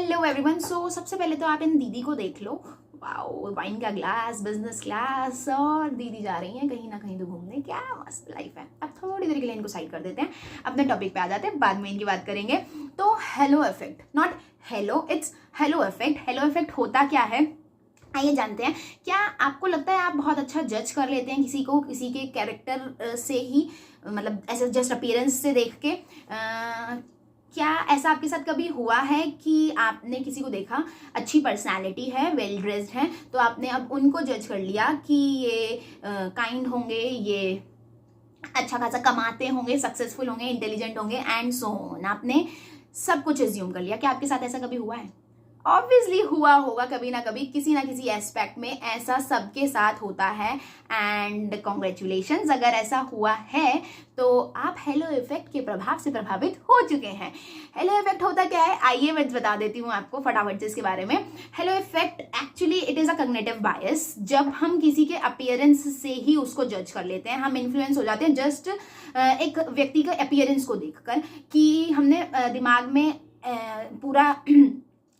Hello everyone. सो सबसे पहले तो आप इन दीदी को देख लो। वाओ, वाइन का ग्लास, बिजनेस क्लास, और दीदी जा रही हैं कहीं ना कहीं तो घूमने। क्या मस्त लाइफ है। अब थोड़ी देर के लिए इनको साइड कर देते हैं, अपने टॉपिक पे आ जाते हैं, बाद में इनकी बात करेंगे। तो hello effect, not hello, it's halo effect. Hello effect होता क्या है आइए जानते हैं। क्या आपको लगता है आप बहुत अच्छा जज कर लेते हैं किसी को, किसी के कैरेक्टर से ही, मतलब ऐसे जस्ट अपीयरेंस से देख के? क्या ऐसा आपके साथ कभी हुआ है कि आपने किसी को देखा, अच्छी पर्सनालिटी है, वेल ड्रेस्ड है, तो आपने अब उनको जज कर लिया कि ये काइंड होंगे, ये अच्छा खासा कमाते होंगे, सक्सेसफुल होंगे, इंटेलिजेंट होंगे एंड सो ऑन। आपने सब कुछ एज्यूम कर लिया। क्या आपके साथ ऐसा कभी हुआ है? ऑब्वियसली हुआ होगा कभी ना कभी, किसी ना किसी एस्पेक्ट में ऐसा सबके साथ होता है। एंड कॉन्ग्रेचुलेशंस अगर ऐसा हुआ है तो आप हेलो इफेक्ट के प्रभाव से प्रभावित हो चुके हैं। हेलो इफेक्ट होता क्या है आइए मैं बता देती हूँ आपको फटाफट से इसके बारे में। Halo effect actually it is a cognitive bias. जब हम किसी के अपीयरेंस से ही उसको जज कर लेते हैं, हम इन्फ्लुएंस हो जाते हैं जस्ट एक व्यक्ति के अपीयरेंस को देखकर, कि हमने दिमाग में पूरा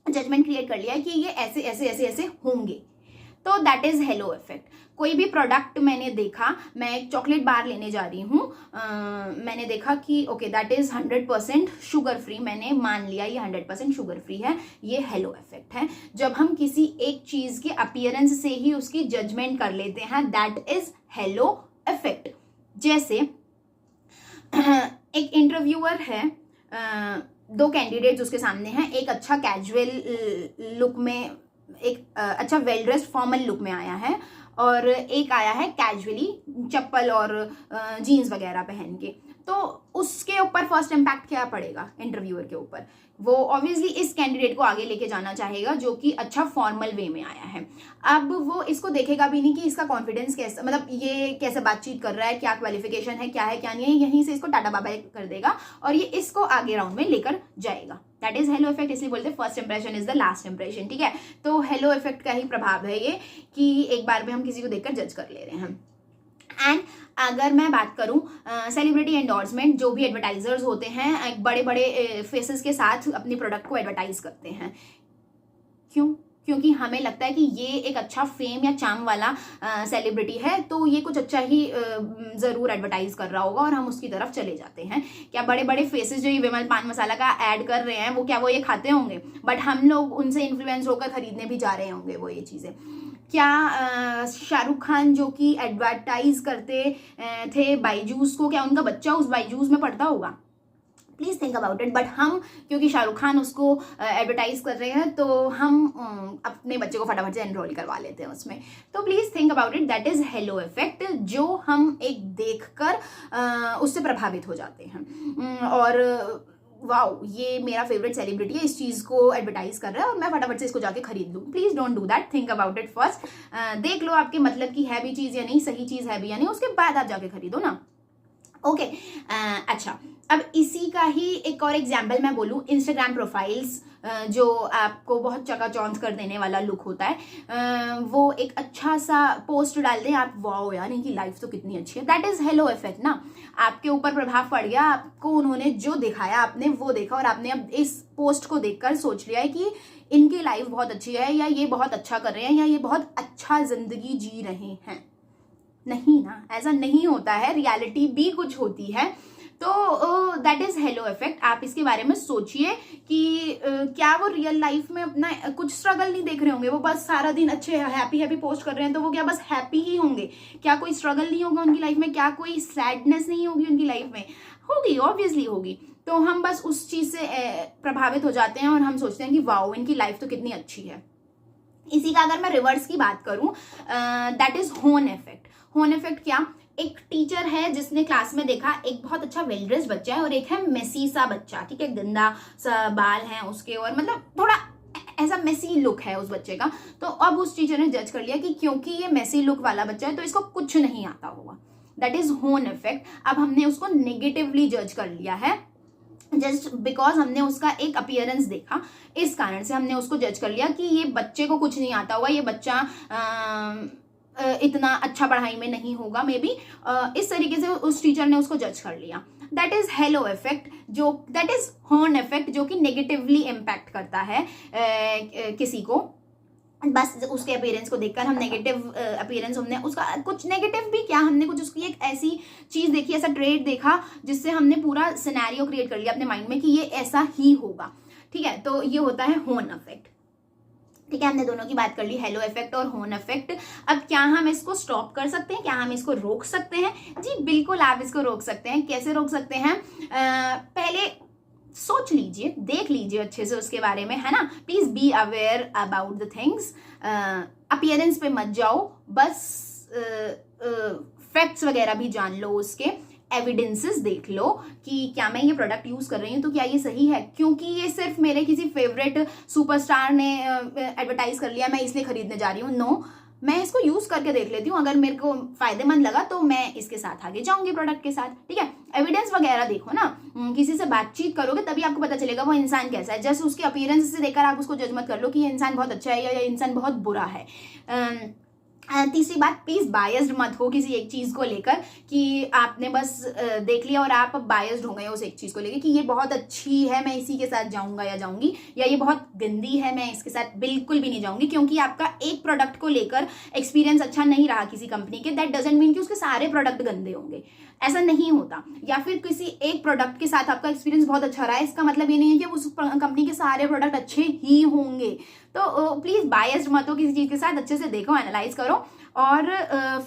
जजमेंट क्रिएट कर लिया है कि ये ऐसे ऐसे ऐसे ऐसे होंगे। तो दैट इज हेलो इफेक्ट। कोई भी प्रोडक्ट मैंने देखा, मैं एक चॉकलेट बार लेने जा रही हूँ, मैंने देखा कि okay that is 100% sugar free, मैंने मान लिया ये 100% शुगर फ्री है, ये हेलो इफेक्ट है। जब हम किसी एक चीज के अपीयरेंस से ही उसकी जजमेंट कर लेते हैं, दैट इज हेलो इफेक्ट। जैसे एक इंटरव्यूअर है, दो कैंडिडेट्स उसके सामने हैं। एक अच्छा कैजुअल लुक में, एक अच्छा वेल ड्रेस्ड फॉर्मल लुक में आया है, और एक आया है कैजुअली चप्पल और जीन्स वगैरह पहन के। तो उसके ऊपर फर्स्ट इम्पैक्ट क्या पड़ेगा इंटरव्यूअर के ऊपर? वो ऑब्वियसली इस कैंडिडेट को आगे लेके जाना चाहेगा जो कि अच्छा फॉर्मल वे में आया है। अब वो इसको देखेगा भी नहीं कि इसका कॉन्फिडेंस कैसा, मतलब ये कैसे बातचीत कर रहा है, क्या क्वालिफिकेशन है, क्या है क्या नहीं है। यहीं से इसको टाटा बाय कर देगा और ये इसको आगे राउंड में लेकर जाएगा। That is hello effect. इसलिए बोलते हैं first impression is the last impression. ठीक है, तो हेलो इफेक्ट का ही प्रभाव है ये, कि एक बार में हम किसी को देखकर जज कर ले रहे हैं। एंड अगर मैं बात करूं सेलिब्रिटी एंडोर्समेंट, जो भी एडवर्टाइजर्स होते हैं एक बड़े बड़े फेसेस के साथ अपनी प्रोडक्ट को एडवर्टाइज करते हैं। क्यों? क्योंकि हमें लगता है कि ये एक अच्छा फेम या चार्म वाला सेलिब्रिटी है, तो ये कुछ अच्छा ही ज़रूर एडवर्टाइज कर रहा होगा और हम उसकी तरफ चले जाते हैं। क्या बड़े बड़े फेसेस जो ये विमल पान मसाला का ऐड कर रहे हैं, वो क्या वो ये खाते होंगे? बट हम लोग उनसे इन्फ्लुएंस होकर खरीदने भी जा रहे होंगे वो ये चीज़ें। क्या शाहरुख खान जो कि एडवर्टाइज करते थे बाईजूस को, क्या उनका बच्चा उस बाईजूस में पढ़ता होगा? Please think about it. But हम, क्योंकि शाहरुख खान उसको एडवर्टाइज कर रहे हैं, तो हम अपने बच्चे को फटाफट से एनरोल करवा लेते हैं उसमें। तो please think about it. That is hello effect, जो हम एक देखकर उससे प्रभावित हो जाते हैं। और वाओ, ये मेरा फेवरेट सेलिब्रिटी है, इस चीज को एडवर्टाइज कर रहा है और मैं फटाफट से इसको जाके खरीद लूँ। Please don't do that, think about it first. देख लो आपके मतलब की है भी चीज या नहीं, सही चीज है भी या नहीं, उसके बाद आप जाके खरीदो ना। ओके अच्छा, अब इसी का ही एक और एग्जाम्पल मैं बोलूँ। इंस्टाग्राम प्रोफाइल्स जो आपको बहुत चकाचौंध कर देने वाला लुक होता है, वो एक अच्छा सा पोस्ट डाल दें आप, वाओ यार इनकी लाइफ तो कितनी अच्छी है। दैट इज हेलो इफेक्ट ना। आपके ऊपर प्रभाव पड़ गया, आपको उन्होंने जो दिखाया आपने वो देखा, और आपने अब इस पोस्ट को देखकर सोच लिया है कि इनकी लाइफ बहुत अच्छी है, या ये बहुत अच्छा कर रहे हैं, या ये बहुत अच्छा जिंदगी जी रहे हैं। नहीं ना, ऐसा नहीं होता है, रियलिटी भी कुछ होती है। तो दैट इज हेलो इफेक्ट। आप इसके बारे में सोचिए कि क्या वो रियल लाइफ में अपना कुछ स्ट्रगल नहीं देख रहे होंगे? वो बस सारा दिन अच्छे हैप्पी हैप्पी पोस्ट कर रहे हैं, तो वो क्या बस हैप्पी ही होंगे? क्या कोई स्ट्रगल नहीं होगा उनकी लाइफ में? क्या कोई सैडनेस नहीं होगी उनकी लाइफ में? होगी, ऑब्वियसली होगी। तो हम बस उस चीज से प्रभावित हो जाते हैं और हम सोचते हैं कि वाओ इनकी लाइफ तो कितनी अच्छी है। इसी का अगर मैं रिवर्स की बात करूं, दैट इज होन इफेक्ट। होन इफेक्ट क्या? एक टीचर है जिसने क्लास में देखा एक बहुत अच्छा वेल ड्रेस बच्चा है और एक है मेसी सा बच्चा, ठीक है, गंदा सा बाल है उसके, और मतलब थोड़ा ऐसा मेसी लुक है उस बच्चे का। तो अब उस टीचर ने जज कर लिया कि क्योंकि ये मेसी लुक वाला बच्चा है तो इसको कुछ नहीं आता होगा। दैट इज होन इफेक्ट। अब हमने उसको नेगेटिवली जज कर लिया है जस्ट बिकॉज हमने उसका एक अपीयरेंस देखा, इस कारण से हमने उसको जज कर लिया कि ये बच्चे को कुछ नहीं आता होगा, ये बच्चा इतना अच्छा पढ़ाई में नहीं होगा मे बी, इस तरीके से उस टीचर ने उसको जज कर लिया। दैट इज हेलो इफेक्ट, जो दैट इज हॉर्न इफेक्ट, जो कि नेगेटिवली इम्पैक्ट करता है किसी को। बस उसके अपीयरेंस को देखकर हम नेगेटिव अपीयरेंस, हमने उसका कुछ नेगेटिव भी क्या, हमने कुछ उसकी एक ऐसी चीज देखी, ऐसा ट्रेड देखा जिससे हमने पूरा सिनेरियो क्रिएट कर लिया अपने माइंड में कि ये ऐसा ही होगा। ठीक है, तो ये होता है हॉर्न इफेक्ट। ठीक है, हमने दोनों की बात कर ली, हेलो इफेक्ट और हॉर्न इफेक्ट। अब क्या हम इसको स्टॉप कर सकते हैं, क्या हम इसको रोक सकते हैं? जी बिल्कुल, आप इसको रोक सकते हैं। कैसे रोक सकते हैं? पहले सोच लीजिए, देख लीजिए अच्छे से उसके बारे में, है ना। Please be aware about the things. Appearance पे मत जाओ, बस फैक्ट्स वगैरह भी जान लो, उसके एविडेंसेस देख लो कि क्या मैं ये प्रोडक्ट यूज कर रही हूँ तो क्या ये सही है, क्योंकि ये सिर्फ मेरे किसी फेवरेट सुपरस्टार ने एडवर्टाइज कर लिया मैं इसलिए खरीदने जा रही हूँ। नो, मैं इसको यूज करके देख लेती हूँ, अगर मेरे को फायदेमंद लगा तो मैं इसके साथ आगे जाऊंगी प्रोडक्ट के साथ। ठीक है, एविडेंस वगैरह देखो ना, किसी से बातचीत करोगे तभी आपको पता चलेगा वो इंसान कैसा है। जैसे उसके अपीयरेंस से देखकर आप उसको जज मत कर लो कि ये इंसान बहुत अच्छा है या ये इंसान बहुत बुरा है। तीसरी बात, प्लीज बायस्ड मत हो किसी एक चीज को लेकर कि आपने बस देख लिया और आप बायस्ड हो गए उस एक चीज को लेकर कि ये बहुत अच्छी है मैं इसी के साथ जाऊंगा या जाऊंगी, या ये बहुत गंदी है मैं इसके साथ बिल्कुल भी नहीं जाऊंगी। क्योंकि आपका एक प्रोडक्ट को लेकर एक्सपीरियंस अच्छा नहीं रहा किसी कंपनी के, दैट डजंट मीन कि उसके सारे प्रोडक्ट गंदे होंगे, ऐसा नहीं होता। या फिर किसी एक प्रोडक्ट के साथ आपका एक्सपीरियंस बहुत अच्छा रहा है, इसका मतलब ये नहीं है कि उस कंपनी के सारे प्रोडक्ट अच्छे ही होंगे। तो प्लीज बायस्ड मत हो किसी चीज के साथ, अच्छे से देखो, एनालाइज करो और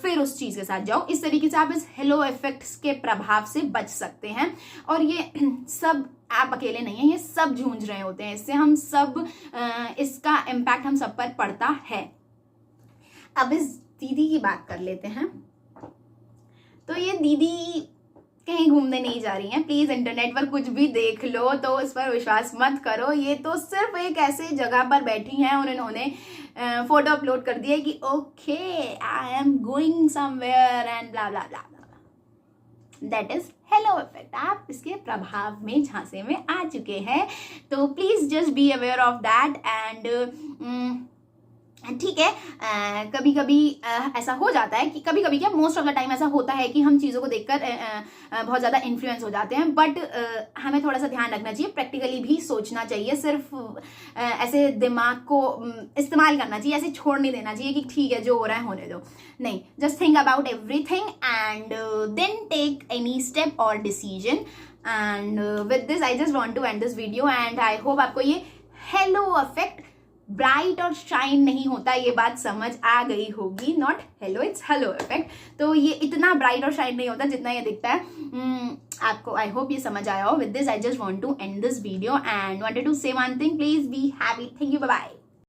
फिर उस चीज के साथ जाओ। इस तरीके से आप इस हेलो इफेक्ट्स के प्रभाव से बच सकते हैं। और ये सब आप अकेले नहीं हैं, ये सब जूझ रहे होते हैं इससे, हम सब इसका इम्पैक्ट हम सब पर पड़ता है। अब इस दीदी की बात कर लेते हैं। तो ये दीदी कहीं घूमने नहीं जा रही हैं, प्लीज इंटरनेट पर कुछ भी देख लो तो उस पर विश्वास मत करो। ये तो सिर्फ एक ऐसे जगह पर बैठी हैं और इन्होंने फोटो अपलोड कर दिया कि okay I am going somewhere and blah blah blah. That is hello effect. आप इसके प्रभाव में, झांसे में आ चुके हैं, तो please just be aware of that. And ठीक है, कभी कभी ऐसा हो जाता है कि कभी कभी क्या, मोस्ट ऑफ द टाइम ऐसा होता है कि हम चीज़ों को देखकर बहुत ज़्यादा इन्फ्लुएंस हो जाते हैं। बट हमें थोड़ा सा ध्यान रखना चाहिए, प्रैक्टिकली भी सोचना चाहिए, सिर्फ ऐसे दिमाग को इस्तेमाल करना चाहिए, ऐसे छोड़ नहीं देना चाहिए कि ठीक है जो हो रहा है होने दो। नहीं, just think about everything and then take any step और decision. And with this I just want to end this video and I hope आपको ये हेलो इफेक्ट ब्राइट और शाइन नहीं होता, ये बात समझ आ गई होगी। Not hello, it's halo effect. तो ये इतना ब्राइट और शाइन नहीं होता जितना ये दिखता है। आपको आई होप ये समझ आया हो। With this I just want to end this video and wanted to say one thing, please be happy. Thank you, bye bye.